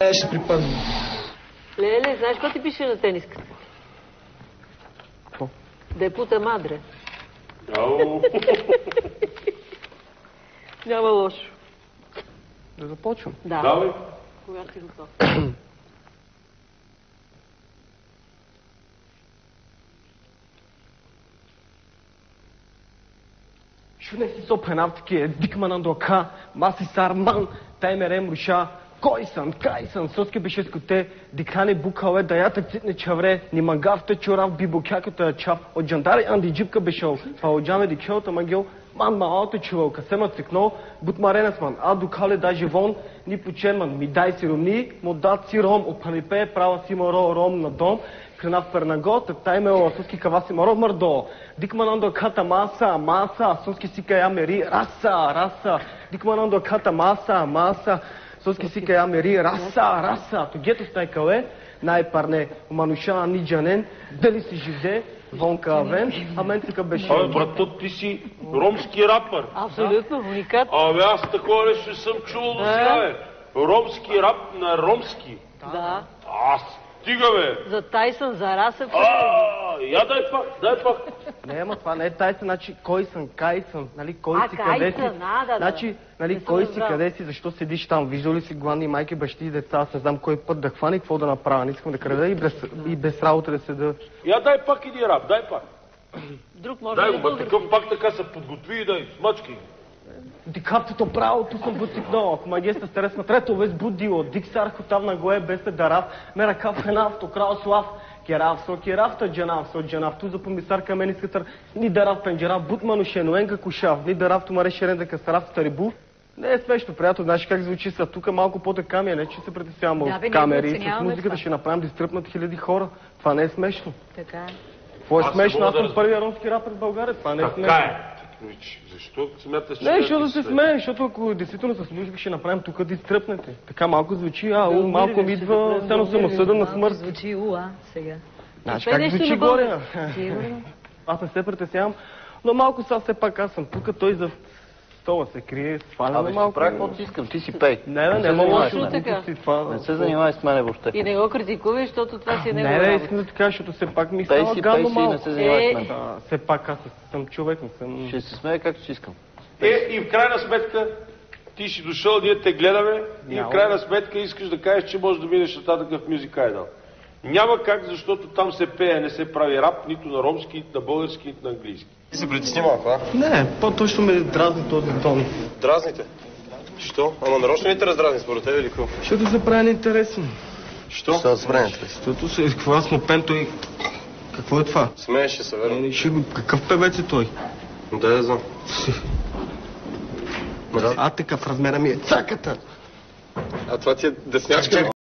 Ще припадна. Леле, знаеш какво ти пише на тениската? Какво? Депута мадре. Ау! Няма лошо. Да започвам. Да. Давай. Когато си готов. Шуне си со пенавтики, дикманан дока, маси сарман, таймерем руша, койсан, кайсан, соски беше скоте, дикане букале, даята цитне чавре, ни мангавте чорав, бибокяката чав, от джандари анди джипка бешал, па оджаме дикшелта мангел, ман маалте чувал, касема цикно, бутмаренас ман, а дукале даже вон, ни почерман, ми дай си ромни, му дат си ром, опанипе, права си моро ром на дом, Крена в Пернаго, таймело, суски каваси маро мърдо. Дикманандо ката маса, суски си кая мери, раса. Дикманандо ката маса, суски си кая мери, раса. Тогето стай кале, най-парне, мануша ниджанен, дали си живде, вонка авен, а мен така беше. Абе, брат, ти си ромски рапър. Абсолютно, уникат. Абе, аз такова нещо не съм чувал до сега, бе. Ромски рап на ромски. Да. Аз стига, бе. За Тайсън, за Раса. Я дай пак. Не, ама това не е Тайсън, значи кой съм, кай съм, нали, кой си, къде си. Да. Значи, нали, кой си, къде си, защо седиш там, виждал ли си гладни майки, бащи и деца, аз не знам кой път да хвана и какво да направя, не искам да крада и без работа да седа. Я дай пак един рап, дай пак. Друг може Дай да го, бе, такъв пак така се подготви и дай, смачки. Дикаптото правото съм бутикно, ако магеста стерес на трето вез будило, дик сархо там на гое без дарав, мера кап хенавто, крал слав, керавта джанав, ту за помисар камен искатър, ни дарав пенджерав, бутману шенуенка кушав, ни дарав тумаре шеренда касарав старибу. Не е смешно, приятел, знаеш как звучи са, тук малко по-така ми е, не че се притеснявам от камери, с музиката ще направим да изтръпнат хиляди хора. Това не е смешно. Така е. Какво е смешно? Аз съм първия ромски рапър в България, това не е смешно. Така е. Защо смяташ, че... Не, защото да се смее, защото ако действително с музика ще направим тук да изтръпнете. Така малко звучи, малко ми идва, стано съм осъден на смърт. Звучи сега. Знаеш как звучи горе? Аз не се притеснявам, но малко сега все пак аз съм тук, той за стола се крие, сваляме малко. Правя каквото искам, ти си пей. Не лошо си това. Не се занимавай с мене въобще. И не го критикувай, защото това си е него Не, искам да ти кажа, защото все пак ми Пей става си, гадно малко. не се занимавай с мен. Все пак аз съм човек, не съм... Ще се смея както си искам. И в крайна сметка, ти си дошъл, ние те гледаме и в крайна сметка искаш да кажеш, че можеш да минеш нататък в Music Idol. Няма как, защото там се пее, не се прави рап, нито на ромски, нито на български, нито на английски. Ти се притесни малко, а? Не, по-точно ме дразни този тон. Дразните? Що? Ама нарочно ли те раздразни според тебе или какво? Защото се прави неинтересно. Що? Що да се прави неинтересно? Защото се изхвала с мопен той... Какво е това? Смееше се, верно? Какъв певец е той? Да знам. А така в размера ми е цаката. А това ти е деснячка?